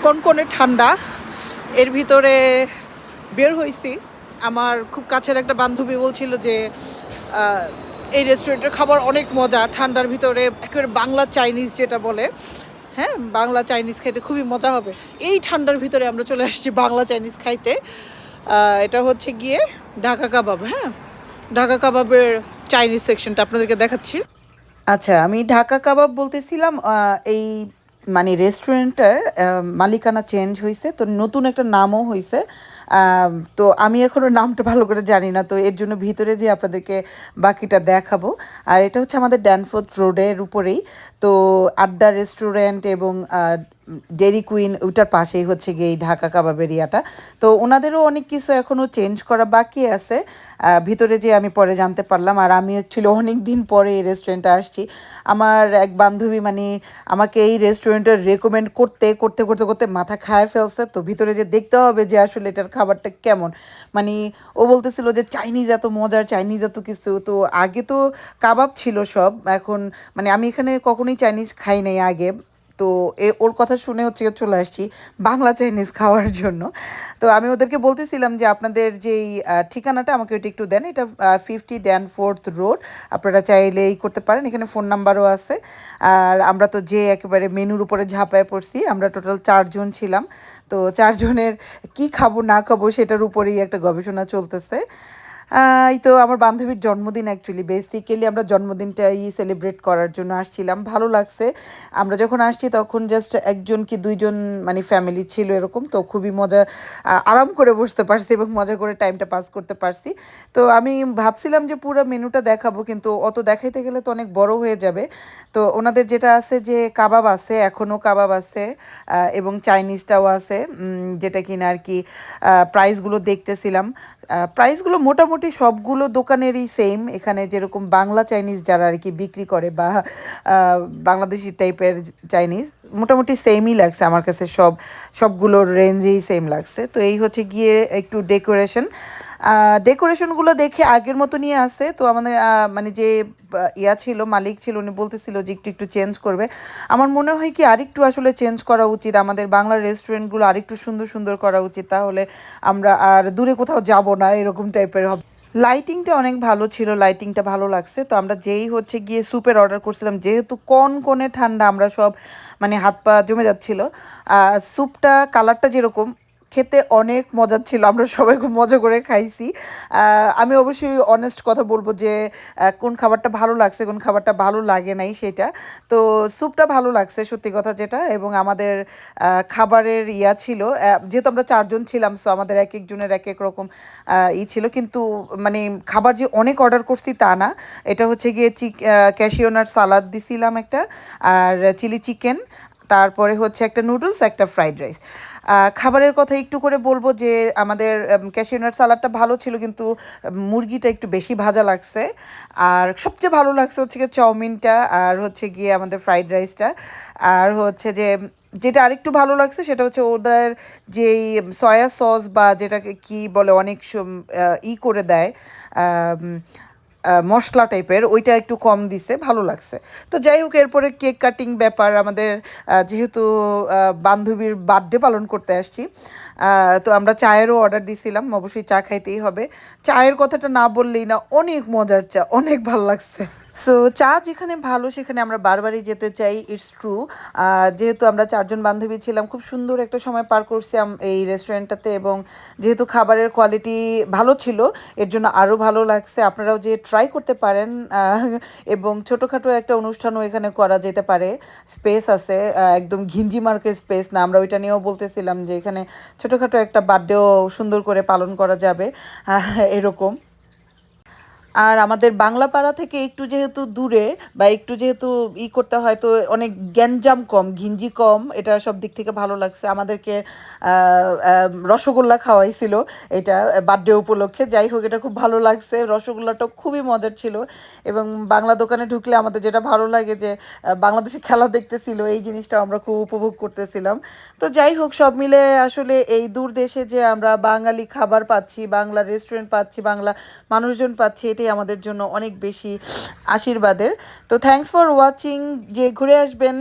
কনকনে ঠান্ডা, এর ভিতরে বের হয়েছি। আমার খুব কাছের একটা বান্ধবী বলছিল যে এই রেস্টুরেন্টের খাবার অনেক মজা, ঠান্ডার ভিতরে একেবারে বাংলা চাইনিজ যেটা বলে, হ্যাঁ বাংলা চাইনিজ খাইতে খুবই মজা হবে। এই ঠান্ডার ভিতরে আমরা চলে আসছি বাংলা চাইনিজ খাইতে। এটা হচ্ছে গিয়ে ঢাকা কাবাব। হ্যাঁ, ঢাকা কাবাবের চাইনিজ সেকশনটা আপনাদেরকে দেখাচ্ছি। আচ্ছা, আমি ঢাকা কাবাব বলতেছিলাম, এই মানে রেস্টুরেন্টটার মালিকানা চেঞ্জ হয়েছে, তো নতুন একটা নামও হয়েছে। তো আমি এখনও নামটা ভালো করে জানি না, তো এর জন্য ভিতরে যে আপনাদেরকে বাকিটা দেখাবো। আর এটা হচ্ছে আমাদের ড্যানফোর্থ রোডের উপরেই, তো আড্ডা রেস্টুরেন্ট এবং ডেরি কুইন ওইটার পাশেই হচ্ছে গিয়ে এই ঢাকা কাবাব এরিয়াটা। তো ওনাদেরও অনেক কিছু এখনও চেঞ্জ করা বাকি আছে, ভিতরে যে আমি পরে জানতে পারলাম। আর আমি অ্যাকচুয়ালি অনেক দিন পরে এই রেস্টুরেন্টে আসছি। আমার এক বান্ধবী মানে আমাকে এই রেস্টুরেন্টের রেকমেন্ড করতে করতে করতে করতে মাথা খায় ফেলছে। তো ভিতরে যে দেখতে হবে যে আসলে এটার খাবারটা কেমন। মানে ও বলতেছিল যে চাইনিজ এত মজার, চাইনিজ এত কিছু। তো আগে তো কাবাব ছিল সব, এখন মানে আমি এখানে কখনোই চাইনিজ খাই নাই আগে। তো ওর কথা শুনে হচ্ছে চলে আসছি বাংলা চাইনিজ খাওয়ার জন্য। তো আমি ওদেরকে বলতেছিলাম যে আপনাদের যেই ঠিকানাটা আমাকে ওইটা একটু দেন। এটা 50 ড্যানফোর্থ রোড, আপনারা চাইলে এই করতে পারেন, এখানে ফোন নাম্বারও আছে। আর আমরা তো যে একেবারে মেনুর উপরে ঝাঁপায় পড়ছি, আমরা টোটাল 4 জন ছিলাম। তো 4 জনের কি খাবো না খাবো সেটার উপরেই একটা গবেষণা চলতেছে। এই তো আমার বান্ধবীর জন্মদিন, অ্যাকচুয়ালি বেসিক্যালি আমরা জন্মদিনটাই সেলিব্রেট করার জন্য আসছিলাম। ভালো লাগছে। আমরা যখন আসছি তখন জাস্ট 1 জন কি 2 জন মানে ফ্যামিলি ছিল এরকম, তো খুবই মজা, আরাম করে বসতে পারছি এবং মজা করে টাইমটা পাস করতে পারছি। তো আমি ভাবছিলাম যে পুরো মেনুটা দেখাবো, কিন্তু অত দেখাইতে গেলে তো অনেক বড় হয়ে যাবে। তো ওনাদের যেটা আছে যে কাবাব আছে, এখনও কাবাব আছে, এবং চাইনিজটাও আছে, যেটা কিনা আর কি প্রাইসগুলো দেখতেছিলাম। প্রাইসগুলো মোটামুটি সবগুলো দোকানেরই সেম। এখানে যেরকম বাংলা চাইনিজ যারা আর কি বিক্রি করে বা বাংলাদেশি টাইপের চাইনিজ, মোটামুটি সেমই লাগছে আমার কাছে, সবগুলোর রেঞ্জেই সেম লাগছে। তো এই হচ্ছে গিয়ে একটু ডেকোরেশনগুলো দেখে আগের মতো নিয়ে আসে। তো আমাদের মানে যে ইয়া ছিল, মালিক ছিল, উনি বলতেছিল যে একটু একটু চেঞ্জ করবে। আমার মনে হয় কি আরেকটু আসলে চেঞ্জ করা উচিত, আমাদের বাংলার রেস্টুরেন্টগুলো আরেকটু সুন্দর সুন্দর করা উচিত, তাহলে আমরা আর দূরে কোথাও যাব না এরকম টাইপের হবে। লাইটিংটা অনেক ভালো ছিল, লাইটিংটা ভালো লাগছে। তো আমরা যেই হচ্ছে গিয়ে স্যুপের অর্ডার করছিলাম, যেহেতু কনকনে ঠান্ডা, আমরা সব মানে হাত পা জমে যাচ্ছিল। স্যুপটা কালারটা যেরকম, খেতে অনেক মজার ছিল, আমরা সবাই খুব মজা করে খাইছি। আমি অবশ্যই অনেস্ট কথা বলবো যে কোন খাবারটা ভালো লাগছে কোন খাবারটা ভালো লাগে নাই সেটা। তো স্যুপটা ভালো লাগছে সত্যি কথা যেটা, এবং আমাদের খাবারের ইয়া ছিল, যেহেতু আমরা 4 জন ছিলাম, সো আমাদের এক একজনের এক এক রকম ছিল। কিন্তু মানে খাবার যে অনেক অর্ডার করছি তা না। এটা হচ্ছে গিয়ে ক্যাশিও নাট সালাদ দিছিলাম একটা, আর চিলি চিকেন, তারপরে হচ্ছে একটা নুডলস, একটা ফ্রাইড রাইস। খাবারের কথা একটু করে বলবো যে আমাদের ক্যাশিউ নাট সালাডটা ভালো ছিল, কিন্তু মুরগিটা একটু বেশি ভাজা লাগছে। আর সবচেয়ে ভালো লাগছে হচ্ছে গিয়ে চাউমিনটা, আর হচ্ছে গিয়ে আমাদের ফ্রাইড রাইসটা। আর হচ্ছে যে যেটা আরেকটু ভালো লাগছে সেটা হচ্ছে ওদের যেই সয়া সস বা যেটাকে কি বলে অনেক করে দেয়, মশলা টাইপের, ওইটা একটু কম দিছে, ভালো লাগছে। তো যাই হোক, এরপরে কেক কাটিং ব্যাপার আমাদের, যেহেতু বান্ধবীর বার্থডে পালন করতে আসছি, তো আমরা চায়েরও অর্ডার দিছিলাম, অবশ্যই চা খাইতেই হবে। চায়ের কথাটা না বললেই না, অনেক মজার চা, অনেক ভালো লাগছে। সো চা যেখানে ভালো সেখানে আমরা বারবারই যেতে চাই, ইটস ট্রু। যেহেতু আমরা 4 জন বান্ধবী ছিলাম, খুব সুন্দর একটা সময় পার করছি এই রেস্টুরেন্টটাতে, এবং যেহেতু খাবারের কোয়ালিটি ভালো ছিল এর জন্য আরও ভালো লাগছে। আপনারাও যে ট্রাই করতে পারেন, এবং ছোটোখাটো একটা অনুষ্ঠানও এখানে করা যেতে পারে, স্পেস আছে, একদম ঘিঞ্জি মার্কেট স্পেস না, আমরা ওইটা নিয়েও বলতেছিলাম যে এখানে ছোটোখাটো একটা বার্থডেও সুন্দর করে পালন করা যাবে, এরকম। আর আমাদের বাংলা পাড়া থেকে একটু যেহেতু দূরে, বা একটু যেহেতু করতে হয়, তো অনেক গ্যাঞ্জাম কম, ঘিঞ্জি কম, এটা সব দিক থেকে ভালো লাগছে। আমাদেরকে রসগোল্লা খাওয়াইছিল এটা বার্থডে উপলক্ষে। যাই হোক, এটা খুব ভালো লাগছে, রসগোল্লাটা খুবই মজার ছিল। এবং বাংলা দোকানে ঢুকলে আমাদের যেটা ভালো লাগে যে বাংলাদেশে খেলা দেখতেছিল, এই জিনিসটা আমরা খুব উপভোগ করতেছিলাম। তো যাই হোক, সব মিলে আসলে এই দূর দেশে যে আমরা বাঙালি খাবার পাচ্ছি, বাংলা রেস্টুরেন্ট পাচ্ছি, বাংলা মানুষজন পাচ্ছি, এটাই আমাদের জন্য অনেক বেশি আশীর্বাদের। তো থ্যাঙ্কস ফর ওয়াচিং, যে ঘুরে আসবেন।